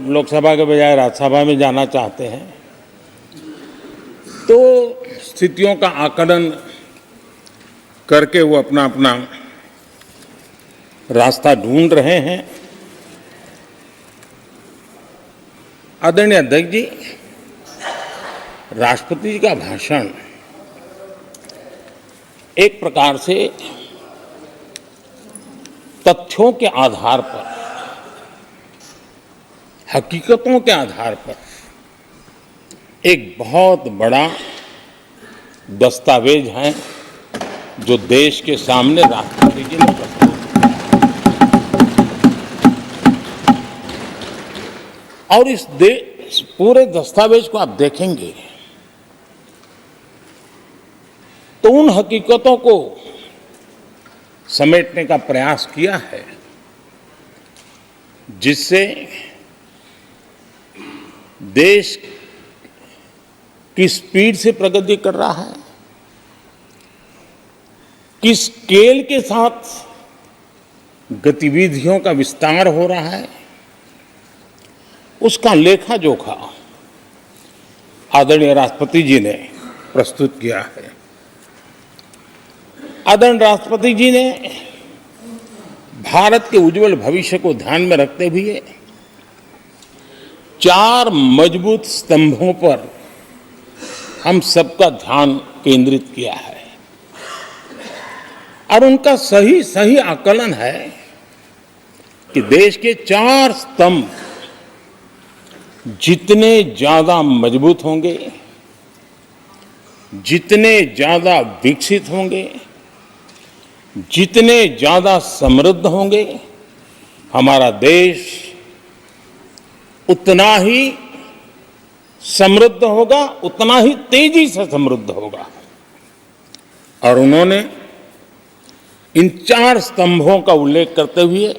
लोकसभा के बजाय राज्यसभा में जाना चाहते हैं, तो स्थितियों का आकलन करके वो अपना अपना रास्ता ढूंढ रहे हैं। आदरणीय अध्यक्ष जी, राष्ट्रपति जी का भाषण एक प्रकार से तथ्यों के आधार पर, हकीकतों के आधार पर एक बहुत बड़ा दस्तावेज है जो देश के सामने राष्ट्रपति जी ने प्रस्तुत किया। और इस पूरे दस्तावेज को आप देखेंगे तो उन हकीकतों को समेटने का प्रयास किया है जिससे देश किस स्पीड से प्रगति कर रहा है, किस स्केल के साथ गतिविधियों का विस्तार हो रहा है, उसका लेखा जोखा आदरणीय राष्ट्रपति जी ने प्रस्तुत किया है। आदरणीय राष्ट्रपति जी ने भारत के उज्जवल भविष्य को ध्यान में रखते हुए 4 मजबूत स्तंभों पर हम सबका ध्यान केंद्रित किया है और उनका सही आकलन है कि देश के 4 स्तंभ जितने ज्यादा मजबूत होंगे, जितने ज्यादा विकसित होंगे, जितने ज्यादा समृद्ध होंगे, हमारा देश उतना ही समृद्ध होगा, उतना ही तेजी से समृद्ध होगा। और उन्होंने इन 4 स्तंभों का उल्लेख करते हुए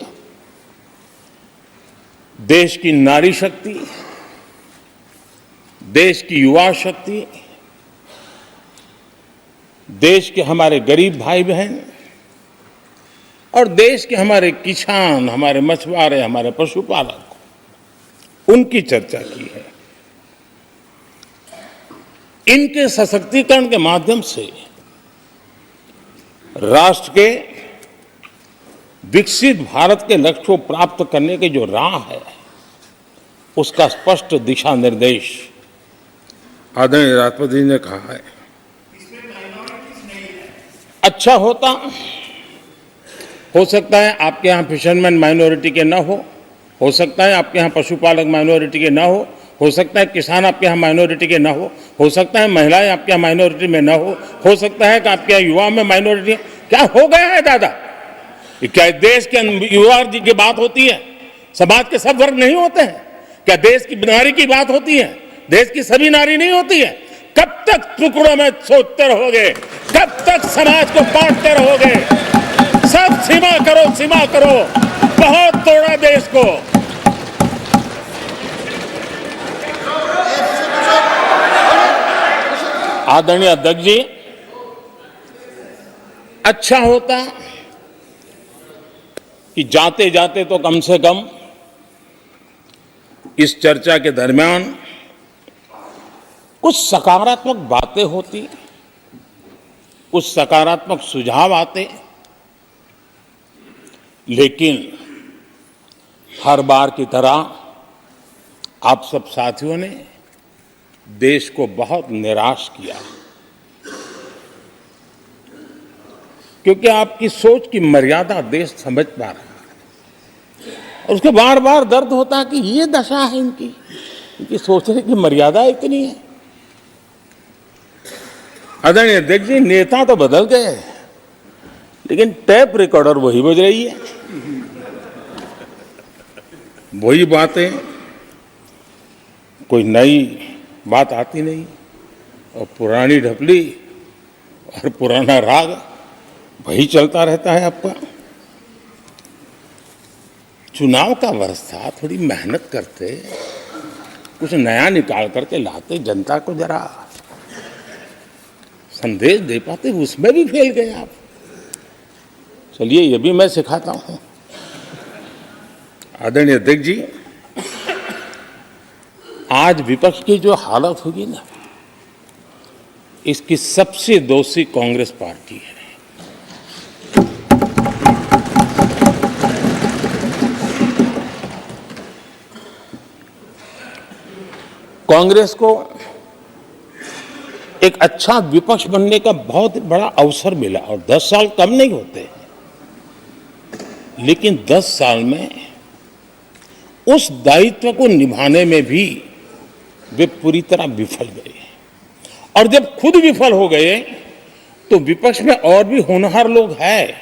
देश की नारी शक्ति, देश की युवा शक्ति, देश के हमारे गरीब भाई बहन और देश के हमारे किसान, हमारे मछुआरे, हमारे पशुपालक, उनकी चर्चा की है। इनके सशक्तिकरण के माध्यम से राष्ट्र के विकसित भारत के लक्ष्य को प्राप्त करने की जो राह है, उसका स्पष्ट दिशा निर्देश आदरणीय राष्ट्रपति जी ने कहा है। अच्छा होता, हो सकता है आपके यहाँ फिशरमैन माइनॉरिटी के ना हो सकता है आपके यहाँ पशुपालक माइनॉरिटी के ना हो सकता है किसान आपके यहाँ माइनॉरिटी के ना हो सकता है महिलाएं आपके यहाँ माइनॉरिटी में ना हो सकता है कि आपके यहाँ युवा में माइनॉरिटी। क्या हो गया है दादा? क्या देश के युवा की बात होती है? समाज के सब वर्ग नहीं होते हैं? क्या देश की नारी की बात होती है? देश की सभी नारी नहीं होती है? कब तक टुकड़ों में सोचते रहोगे? कब तक समाज को बांटते रहोगे? सब सीमा करो, सीमा करो। बहुत तोड़ा देश को। आदरणीय अध्यक्ष जी, अच्छा होता कि जाते जाते तो कम से कम इस चर्चा के दरमियान कुछ सकारात्मक बातें होती, कुछ सकारात्मक सुझाव आते, लेकिन हर बार की तरह आप सब साथियों ने देश को बहुत निराश किया, क्योंकि आपकी सोच की मर्यादा देश समझ पा रहा है और उसको बार बार दर्द होता है कि ये दशा है इनकी सोचने की मर्यादा इतनी है। आदरणीय अध्यक्ष जी, नेता तो बदल गए लेकिन टेप रिकॉर्डर वही बज रही है, वही बातें, कोई नई बात आती नहीं और पुरानी ढपली और पुराना राग वही चलता रहता है आपका। चुनाव का वर्ष था, थोड़ी मेहनत करते, कुछ नया निकाल करके लाते, जनता को जरा संदेश दे पाते, उसमें भी फेल गए आप। चलिए ये भी मैं सिखाता हूं। आदरणीय अध्यक्ष जी, आज विपक्ष की जो हालत होगी ना, इसकी सबसे दोषी कांग्रेस पार्टी है। कांग्रेस को एक अच्छा विपक्ष बनने का बहुत बड़ा अवसर मिला और 10 साल कम नहीं होते, लेकिन 10 साल में उस दायित्व को निभाने में भी वे पूरी तरह विफल गए। और जब खुद विफल हो गए तो विपक्ष में और भी होनहार लोग हैं,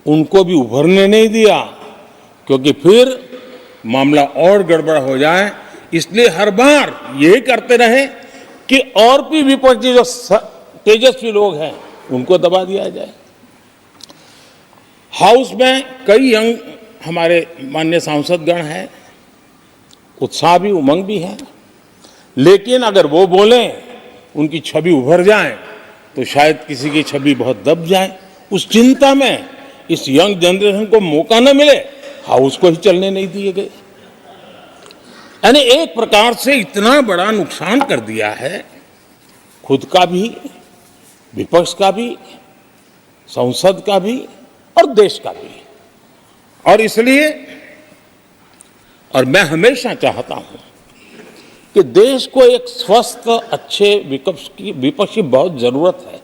उनको भी उभरने नहीं दिया, क्योंकि फिर मामला और गड़बड़ हो जाए। इसलिए हर बार यही करते रहे कि और भी विपक्षी जो तेजस्वी लोग हैं उनको दबा दिया जाए। हाउस में कई यंग हमारे माननीय सांसदगण हैं, उत्साह भी उमंग भी है, लेकिन अगर वो बोलें, उनकी छवि उभर जाए तो शायद किसी की छवि बहुत दब जाए। उस चिंता में इस यंग जनरेशन को मौका न मिले, हाउस को ही चलने नहीं दिए गए। यानी एक प्रकार से इतना बड़ा नुकसान कर दिया है, खुद का भी, विपक्ष का भी, संसद का भी और देश का भी। और इसलिए और मैं हमेशा चाहता हूं कि देश को एक स्वस्थ अच्छे विपक्ष की बहुत जरूरत है।